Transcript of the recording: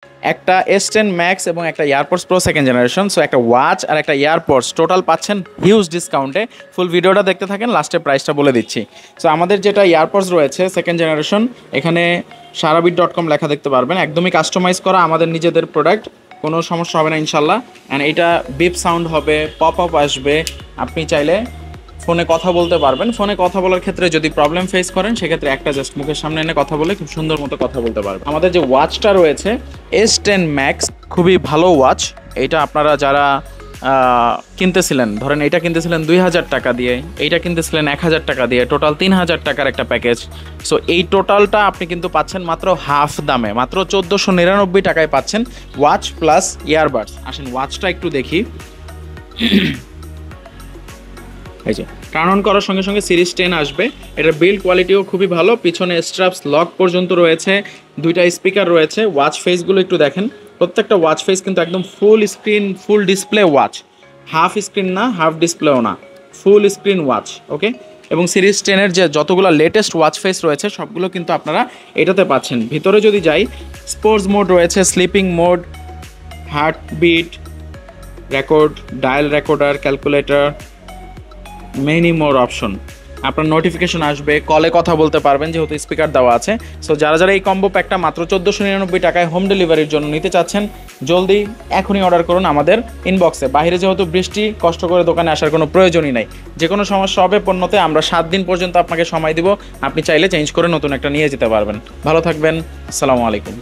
একটা S10 max এবং একটা AirPods pro second generation. So একটা ওয়াচ আর একটা এয়ারপডস টোটাল পাচ্ছেন হিউজ ডিসকাউন্টে। ফুল ভিডিওটা দেখতে থাকেন, লাস্টে প্রাইসটা বলে দিচ্ছি। সো আমাদের যেটা এয়ারপডস রয়েছে সেকেন্ড জেনারেশন, এখানে sharabit.com লেখা দেখতে পারবেন, একদমই কাস্টমাইজ করা আমাদের নিজেদের প্রোডাক্ট, কোনো সমস্যা হবে না ইনশাল্লাহ। অ্যান্ড এটা বিপ সাউন্ড হবে, পপ আপ আসবে, আপনি চাইলে ফোনে কথা বলতে পারবেন। ফোনে কথা বলার ক্ষেত্রে যদি প্রবলেম ফেস করেন সেক্ষেত্রে একটা জাস্ট মুখের সামনে এনে কথা বলে খুব সুন্দর মতো কথা বলতে পারবেন। আমাদের যে ওয়াচটা রয়েছে S10 ম্যাক্স, খুবই ভালো ওয়াচ। এটা আপনারা যারা কিনতেছিলেন, ধরেন এটা কিনতেছিলেন 2000 টাকা দিয়ে, এইটা কিনতেছিলেন 1000 টাকা দিয়ে, টোটাল 3000 টাকার একটা প্যাকেজ। সো এই টোটালটা আপনি কিন্তু পাচ্ছেন মাত্র হাফ দামে, মাত্র 1499 টাকায় পাচ্ছেন ওয়াচ প্লাস ইয়ারবাডস। আসেন ওয়াচটা একটু দেখি। এই যে টার্ন অন করার সঙ্গে সঙ্গে সিরিজ 10 আসবে। এটার বিল্ড কোয়ালিটিও খুবই ভালো, পিছনে স্ট্র্যাপস লক পর্যন্ত রয়েছে, দুইটা স্পিকার রয়েছে। ওয়াচ ফেসগুলো একটু দেখেন, প্রত্যেকটা ওয়াচ ফেস কিন্তু একদম full screen full display watch, half screen না, হাফ ডিসপ্লেও না, ফুল স্ক্রিন ওয়াচ। ওকে, এবং সিরিজ 10-এর যে যতগুলো লেটেস্ট ওয়াচ ফেস রয়েছে সবগুলো কিন্তু আপনারা এটাতে পাচ্ছেন। ভিতরে যদি যাই, স্পোর্টস মোড রয়েছে, sleeping mode, heartbeat record, dial recorder, calculator, many more option. আপনার নোটিফিকেশন আসবে, কলে কথা বলতে পারবেন যেহেতু স্পিকার দেওয়া আছে। সো যারা যারা এই কম্বো প্যাকটা মাত্র 1499 টাকায় হোম ডেলিভারির জন্য নিতে চাচ্ছেন, জলদি এখনই অর্ডার করুন আমাদের ইনবক্সে। বাইরে যেহেতু বৃষ্টি, কষ্ট করে দোকানে আসার কোনো প্রয়োজনই নাই। যে কোনো সমস্যা হবে পণ্যতে, আমরা 7 দিন পর্যন্ত আপনাকে সময় দিব, আপনি চাইলে চেঞ্জ করে নতুন একটা নিয়ে যেতে পারবেন। ভালো থাকবেন, আসসালামু আলাইকুম।